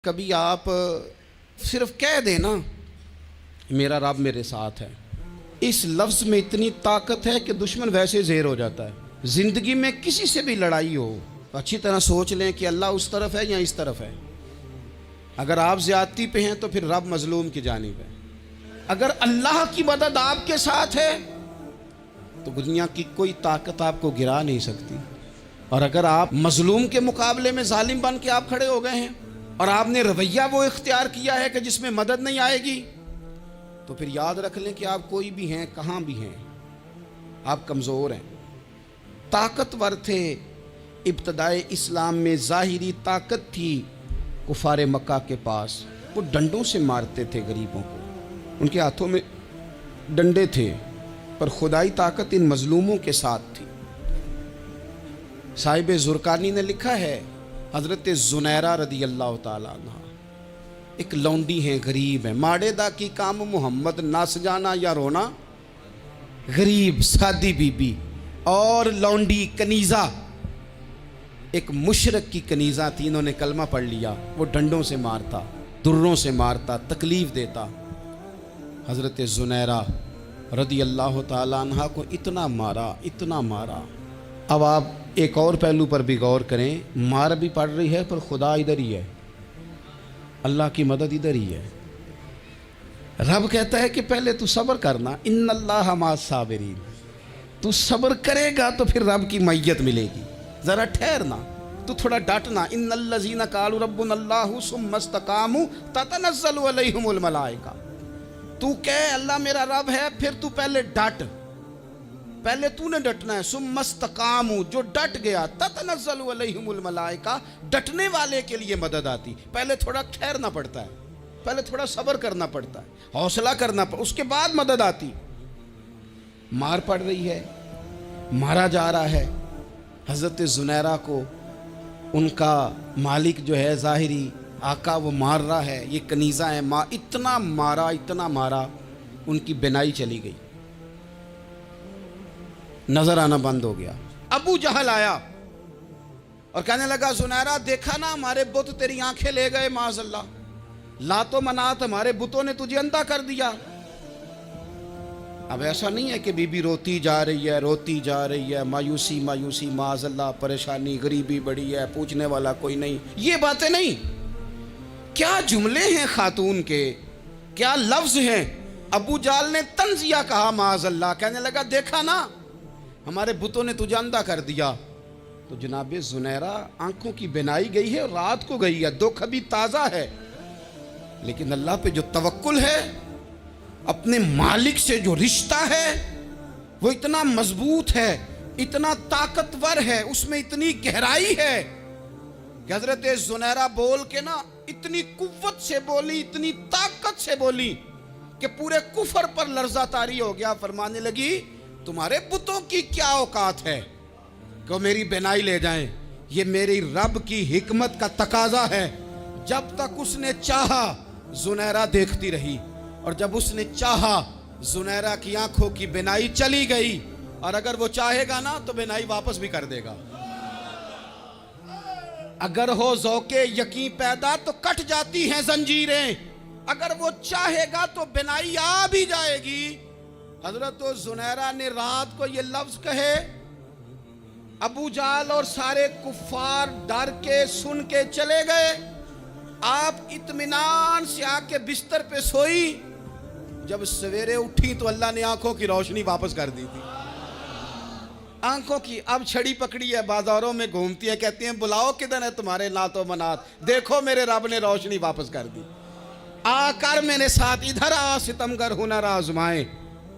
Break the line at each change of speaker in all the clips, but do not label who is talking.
کبھی آپ صرف کہہ دیں نا میرا رب میرے ساتھ ہے، اس لفظ میں اتنی طاقت ہے کہ دشمن ویسے زیر ہو جاتا ہے۔ زندگی میں کسی سے بھی لڑائی ہو تو اچھی طرح سوچ لیں کہ اللہ اس طرف ہے یا اس طرف ہے۔ اگر آپ زیادتی پہ ہیں تو پھر رب مظلوم کی جانب ہے۔ اگر اللہ کی مدد آپ کے ساتھ ہے تو دنیا کی کوئی طاقت آپ کو گرا نہیں سکتی، اور اگر آپ مظلوم کے مقابلے میں ظالم بن کے آپ کھڑے ہو گئے ہیں اور آپ نے رویہ وہ اختیار کیا ہے کہ جس میں مدد نہیں آئے گی، تو پھر یاد رکھ لیں کہ آپ کوئی بھی ہیں، کہاں بھی ہیں، آپ کمزور ہیں۔ طاقتور تھے ابتدائے اسلام میں، ظاہری طاقت تھی کفار مکہ کے پاس، وہ ڈنڈوں سے مارتے تھے غریبوں کو، ان کے ہاتھوں میں ڈنڈے تھے، پر خدائی طاقت ان مظلوموں کے ساتھ تھی۔ صاحب زرقانی نے لکھا ہے، حضرت زنیرہ رضی اللہ تعالیٰ عنہ ایک لونڈی ہیں، غریب ہیں، ماڑے دا کی کام محمد نس جانا یا رونا، غریب سادی بی بی اور لونڈی کنیزہ، ایک مشرک کی کنیزہ تھی، انہوں نے کلمہ پڑھ لیا، وہ ڈنڈوں سے مارتا، دروں سے مارتا، تکلیف دیتا۔ حضرت زنیرہ رضی اللہ تعالیٰ عنہ کو اتنا مارا، اتنا مارا۔ اب آپ ایک اور پہلو پر بھی غور کریں، مار بھی پڑ رہی ہے پر خدا ادھر ہی ہے، اللہ کی مدد ادھر ہی ہے۔ رب کہتا ہے کہ پہلے تو صبر کرنا، ان اللہ مع الصابرین، تو صبر کرے گا تو پھر رب کی معیت ملے گی، ذرا ٹھہرنا، تو تھوڑا ڈٹنا۔ ان الذین قالوا ربنا اللہ ثم استقاموا تتنزل علیہم الملائکہ، تو کہے اللہ میرا رب ہے، پھر تو پہلے ڈٹ، پہلے تو نے ڈٹنا ہے۔ ثم استقاموا، جو ڈٹ گیا، تتنزل علیہم الملائکہ، ڈٹنے والے کے لیے مدد آتی، پہلے تھوڑا ٹھہرنا پڑتا ہے، پہلے تھوڑا صبر کرنا پڑتا ہے، حوصلہ کرنا پڑتا، اس کے بعد مدد آتی۔ مار پڑ رہی ہے، مارا جا رہا ہے، حضرت زنیرہ کو ان کا مالک جو ہے ظاہری آقا وہ مار رہا ہے، یہ کنیزہ ہے، اتنا مارا، اتنا مارا، ان کی بینائی چلی گئی، نظر آنا بند ہو گیا۔ ابو جہل آیا اور کہنے لگا زنیرہ دیکھا نا ہمارے بت تیری آنکھیں لے گئے، معاذ اللہ، لات و منات ہمارے بتوں نے تجھے اندھا کر دیا۔ اب ایسا نہیں ہے کہ بی بی روتی جا رہی ہے، روتی جا رہی ہے، مایوسی مایوسی، معاذ اللہ، پریشانی، غریبی بڑی ہے، پوچھنے والا کوئی نہیں، یہ باتیں نہیں۔ کیا جملے ہیں خاتون کے، کیا لفظ ہیں۔ ابو جہل نے تنزیہ کہا، معاذ اللہ، کہنے لگا دیکھا نا ہمارے بتوں نے تجھے اندھا کر دیا۔ تو جناب زنیرہ آنکھوں کی بینائی گئی ہے، رات کو گئی ہے، دکھ ابھی تازہ ہے، لیکن اللہ پہ جو توکل ہے، اپنے مالک سے جو رشتہ ہے وہ اتنا مضبوط ہے، اتنا طاقتور ہے، اس میں اتنی گہرائی ہے کہ حضرت زنیرہ بول کے نا اتنی قوت سے بولی، اتنی طاقت سے بولی کہ پورے کفر پر لرزہ طاری ہو گیا۔ فرمانے لگی تمہارے بتوں کی کیا اوقات ہے کہ وہ میری بینائی لے جائیں، یہ میری رب کی حکمت کا تقاضا ہے۔ جب تک اس نے چاہا زنیرہ دیکھتی رہی، اور جب اس نے چاہا زنیرہ کی آنکھوں کی بینائی چلی گئی، اور اگر وہ چاہے گا نا تو بینائی واپس بھی کر دے گا۔ اگر ہو ذوق یقین پیدا تو کٹ جاتی ہیں زنجیریں، اگر وہ چاہے گا تو بینائی آ بھی جائے گی۔ حضرت زنیرہ نے رات کو یہ لفظ کہے، ابو جہل اور سارے کفار ڈر کے سن کے چلے گئے، آپ اطمینان سے آ کے بستر پہ سوئی۔ جب سویرے اٹھی تو اللہ نے آنکھوں کی روشنی واپس کر دی تھی، آنکھوں کی۔ اب چھڑی پکڑی ہے، بازاروں میں گھومتی ہے، کہتی ہیں بلاؤ کدھر ہے تمہارے لات و منات، دیکھو میرے رب نے روشنی واپس کر دی، آ کر میرے ساتھ ادھر آ، ستمگر ہنر آزمائیں،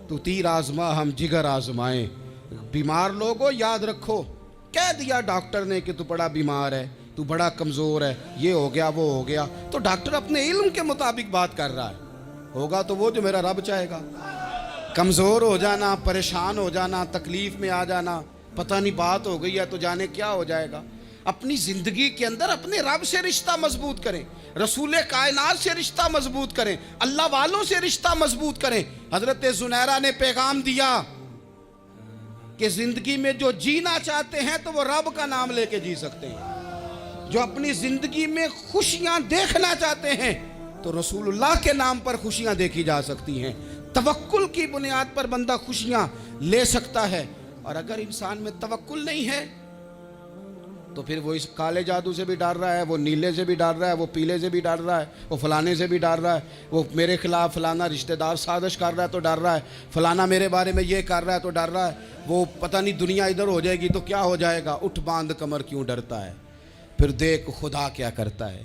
تو تیر آزما ہم جگر آزمائیں۔ بیمار لوگوں یاد رکھو، کہہ دیا ڈاکٹر نے کہ تو بڑا بیمار ہے، تو بڑا کمزور ہے، یہ ہو گیا وہ ہو گیا، تو ڈاکٹر اپنے علم کے مطابق بات کر رہا ہے، ہوگا تو وہ جو میرا رب چاہے گا۔ کمزور ہو جانا، پریشان ہو جانا، تکلیف میں آ جانا، پتہ نہیں بات ہو گئی ہے تو جانے کیا ہو جائے گا۔ اپنی زندگی کے اندر اپنے رب سے رشتہ مضبوط کریں، رسول کائنات سے رشتہ مضبوط کریں، اللہ والوں سے رشتہ مضبوط کریں۔ حضرت زنیرہ نے پیغام دیا کہ زندگی میں جو جینا چاہتے ہیں تو وہ رب کا نام لے کے جی سکتے ہیں۔ جو اپنی زندگی میں خوشیاں دیکھنا چاہتے ہیں تو رسول اللہ کے نام پر خوشیاں دیکھی جا سکتی ہیں. توکل کی بنیاد پر بندہ خوشیاں لے سکتا ہے. اور اگر انسان میں توکل نہیں ہے تو پھر وہ اس کالے جادو سے بھی ڈر رہا ہے, وہ نیلے سے بھی ڈر رہا ہے, وہ پیلے سے بھی ڈر رہا ہے, وہ فلانے سے بھی ڈر رہا ہے, وہ میرے خلاف فلانا رشتہ دار سازش کر رہا ہے تو ڈر رہا ہے, فلانا میرے بارے میں یہ کر رہا ہے تو ڈر رہا ہے, وہ پتہ نہیں دنیا ادھر ہو جائے گی تو کیا ہو جائے گا. اٹھ باندھ کمر کیوں ڈرتا ہے, پھر دیکھ خدا کیا کرتا ہے.